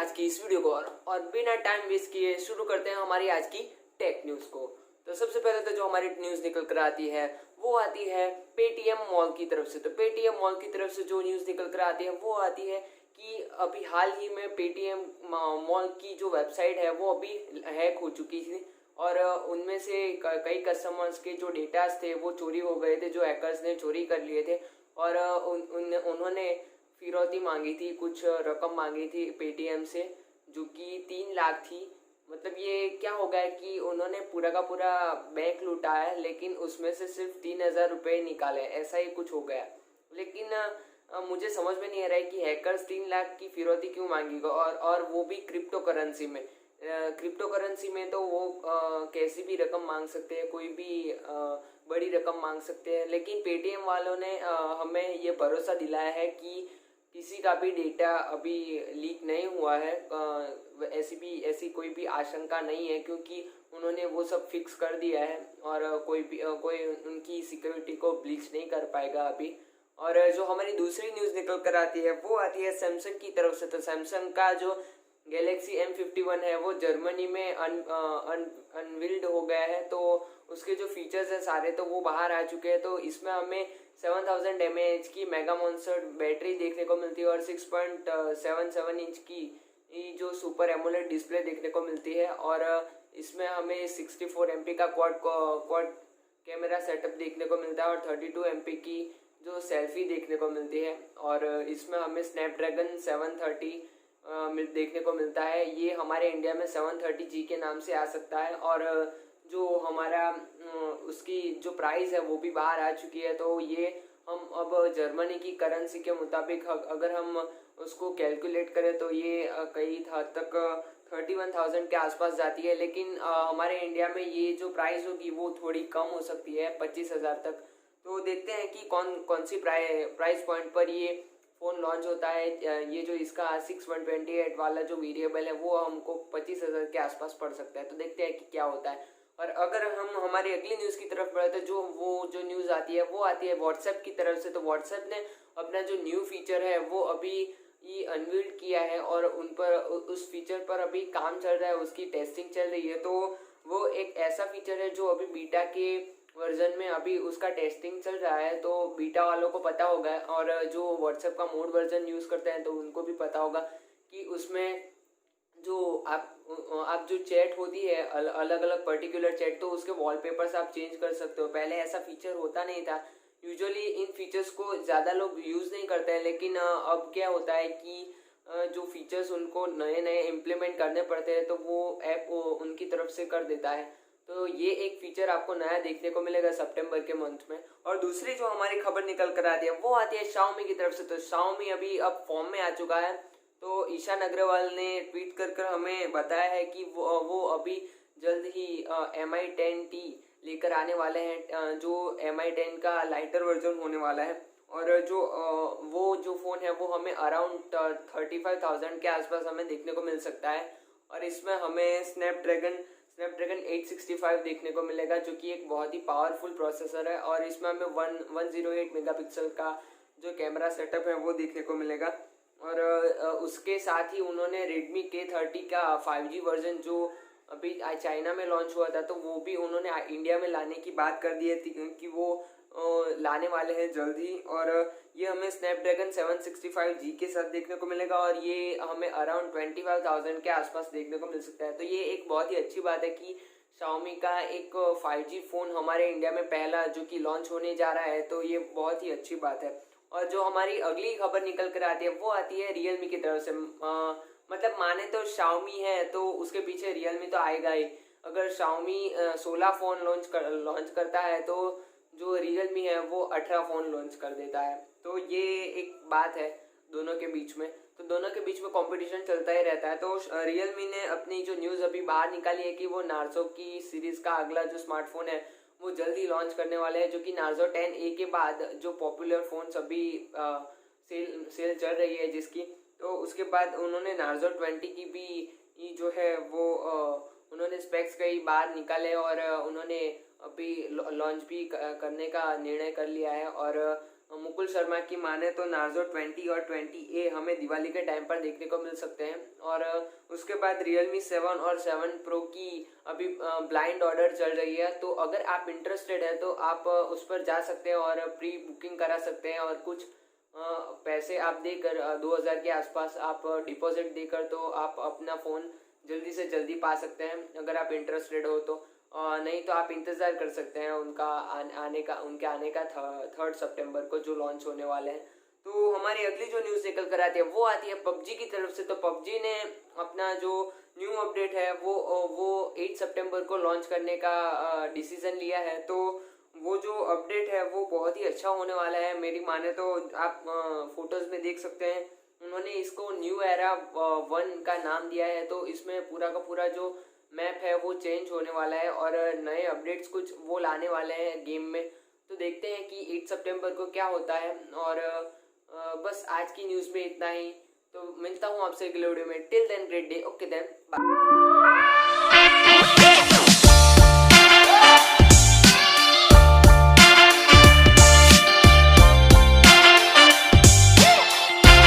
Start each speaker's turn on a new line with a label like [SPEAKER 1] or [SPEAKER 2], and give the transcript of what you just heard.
[SPEAKER 1] आज की इस वीडियो को और बिना टाइम वेस्ट किए शुरू करते हैं हमारी आज की टेक न्यूज़ को। तो सबसे पहले तो जो हमारी न्यूज़ निकल कर आती है वो आती है पेटीएम मॉल की तरफ से। तो पेटीएम मॉल की तरफ से जो न्यूज़ निकल कर आती है वो आती है कि अभी हाल ही में पेटीएम मॉल की जो वेबसाइट है वो अभी हैक हो चुकी थी और उनमें से कई कस्टमर्स के जो डेटास थे वो चोरी हो गए थे, जो हैकर्स ने चोरी कर लिए थे और उन्होंने फिरौती मांगी थी, कुछ रकम मांगी थी पेटीएम से जो कि 3 लाख थी। मतलब ये क्या हो गया कि उन्होंने पूरा का पूरा बैंक लूटा है लेकिन उसमें से सिर्फ 3,000 रुपये निकाले, ऐसा ही कुछ हो गया। लेकिन मुझे समझ में नहीं आ रहा है कि हैकर्स 3 लाख की फिरौती क्यों मांगेगा और वो भी क्रिप्टो करेंसी में। क्रिप्टो करेंसी में तो वो कैसी भी रकम मांग सकते हैं, कोई भी बड़ी रकम मांग सकते हैं। लेकिन पेटीएम वालों ने हमें ये भरोसा दिलाया है कि किसी का भी डेटा अभी लीक नहीं हुआ है, ऐसी कोई भी आशंका नहीं है क्योंकि उन्होंने वो सब फिक्स कर दिया है और कोई उनकी सिक्योरिटी को ब्लीच नहीं कर पाएगा अभी। और जो हमारी दूसरी न्यूज़ निकल कर आती है वो आती है सैमसंग की तरफ से। तो सैमसंग का जो गैलेक्सी M51 है वो जर्मनी में अनवील्ड हो गया है। तो उसके जो फीचर्स हैं सारे तो वो बाहर आ चुके हैं। तो इसमें हमें 7000 mAh की मेगा मॉन्स्टर बैटरी देखने को मिलती है और 6.77 इंच की जो सुपर एमोलेड डिस्प्ले देखने को मिलती है और इसमें हमें 64 MP का क्वाड कैमरा सेटअप देखने को मिलता है और 32 MP की जो सेल्फी देखने को मिलती है और इसमें हमें स्नैपड्रैगन 730 देखने को मिलता है। ये हमारे इंडिया में 730G के नाम से आ सकता है और जो हमारा उसकी जो प्राइस है वो भी बाहर आ चुकी है। तो ये हम अब जर्मनी की करेंसी के मुताबिक अगर हम उसको कैलकुलेट करें तो ये कई हद तक 31,000 के आसपास जाती है। लेकिन हमारे इंडिया में ये जो प्राइस होगी वो थोड़ी कम हो सकती है, 25,000 तक। तो देखते हैं कि कौन सी प्राइस पॉइंट पर ये फ़ोन लॉन्च होता है। ये जो इसका 6/128 वाला जो वेरिएबल है वो हमको 25,000 के आसपास पड़ सकता है। तो देखते हैं कि क्या होता है। और अगर हम हमारी अगली न्यूज़ की तरफ बढ़े तो जो न्यूज़ आती है वो आती है व्हाट्सएप की तरफ से। तो व्हाट्सएप ने अपना जो न्यू फीचर है वो अभी ये अनवील्ड किया है और उन पर उस फीचर पर अभी काम चल रहा है, उसकी टेस्टिंग चल रही है। तो वो एक ऐसा फीचर है जो अभी बीटा के वर्जन में अभी उसका टेस्टिंग चल रहा है। तो बीटा वालों को पता होगा और जो व्हाट्सएप का मोड वर्जन यूज़ करते हैं तो उनको भी पता होगा कि उसमें जो आप जो चैट होती है अलग अलग पर्टिकुलर चैट, तो उसके वॉलपेपर्स आप चेंज कर सकते हो। पहले ऐसा फीचर होता नहीं था। यूजुअली इन फीचर्स को ज़्यादा लोग यूज़ नहीं करते हैं लेकिन अब क्या होता है कि जो फीचर्स उनको नए नए इम्प्लीमेंट करने पड़ते हैं तो वो ऐप उनकी तरफ से कर देता है। तो ये एक फीचर आपको नया देखने को मिलेगा सितंबर के मंथ में। और दूसरी जो हमारी खबर निकल कर आती है वो आती है Xiaomi की तरफ से। तो Xiaomi अभी अब फॉर्म में आ चुका है। तो ईशान अग्रवाल ने ट्वीट कर हमें बताया है कि वो अभी जल्द ही Mi 10T लेकर आने वाले हैं, जो Mi 10 का लाइटर वर्जन होने वाला है। और वो जो फ़ोन है वो हमें अराउंड 35,000 के आसपास हमें देखने को मिल सकता है और इसमें हमें स्नैपड्रैगन 865 देखने को मिलेगा जो कि एक बहुत ही पावरफुल प्रोसेसर है और इसमें हमें 108 मेगापिक्सल का जो कैमरा सेटअप है वो देखने को मिलेगा। और उसके साथ ही उन्होंने Redmi K30 का 5G वर्जन जो अभी चाइना में लॉन्च हुआ था तो वो भी उन्होंने इंडिया में लाने की बात कर दी है कि वो लाने वाले हैं जल्द ही। और ये हमें स्नैपड्रैगन 765G के साथ देखने को मिलेगा और ये हमें अराउंड 25,000 के आसपास देखने को मिल सकता है। तो ये एक बहुत ही अच्छी बात है कि Xiaomi का एक 5G फ़ोन हमारे इंडिया में पहला जो कि लॉन्च होने जा रहा है, तो ये बहुत ही अच्छी बात है। और जो हमारी अगली खबर निकल कर आती है वो आती है Realme की तरफ से। मतलब माने तो Xiaomi है तो उसके पीछे Realme तो आएगा ही। अगर Xiaomi 16 फ़ोन लॉन्च करता है तो जो Realme है वो 18 फ़ोन लॉन्च कर देता है। तो ये एक बात है दोनों के बीच में। तो दोनों के बीच में कंपटीशन चलता ही रहता है। तो Realme ने अपनी जो न्यूज़ अभी बाहर निकाली है कि वो नार्जो की सीरीज़ का अगला जो स्मार्टफोन है वो जल्द ही लॉन्च करने वाले हैं, जो कि नार्जो 10A के बाद जो पॉपुलर फ़ोन्स अभी सेल चल रही है जिसकी, तो उसके बाद उन्होंने नार्जो 20 की भी जो है वो उन्होंने स्पेक्स कई बार निकाले और उन्होंने अभी लॉन्च भी करने का निर्णय कर लिया है। और मुकुल शर्मा की माने तो नार्जो 20 और 20A हमें दिवाली के टाइम पर देखने को मिल सकते हैं। और उसके बाद Realme 7 और 7 Pro की अभी ब्लाइंड ऑर्डर चल रही है, तो अगर आप इंटरेस्टेड है तो आप उस पर जा सकते हैं और प्री बुकिंग करा सकते हैं, और कुछ पैसे आप देकर 2000 के आसपास आप डिपॉजिट देकर तो आप अपना फ़ोन जल्दी से जल्दी पा सकते हैं अगर आप इंटरेस्टेड हो तो। नहीं तो आप इंतज़ार कर सकते हैं उनका आने का, उनके आने का 3 सितंबर को जो लॉन्च होने वाले हैं। तो हमारी अगली जो न्यूज़ निकल कर आती है वो आती है पबजी की तरफ से। तो पबजी ने अपना जो न्यू अपडेट है वो 8 सितंबर को लॉन्च करने का डिसीज़न लिया है। तो वो जो अपडेट है वो बहुत ही अच्छा होने वाला है मेरी माने तो। आप फोटोज़ में देख सकते हैं उन्होंने इसको न्यू एरा 1 का नाम दिया है। तो इसमें पूरा का पूरा जो मैप है वो चेंज होने वाला है और नए अपडेट्स कुछ वो लाने वाले हैं गेम में। तो देखते हैं कि 8 सितंबर को क्या होता है। और बस आज की न्यूज़ में इतना ही। तो मिलता हूँ आपसे अगले वीडियो में। Till then great day, okay then bye.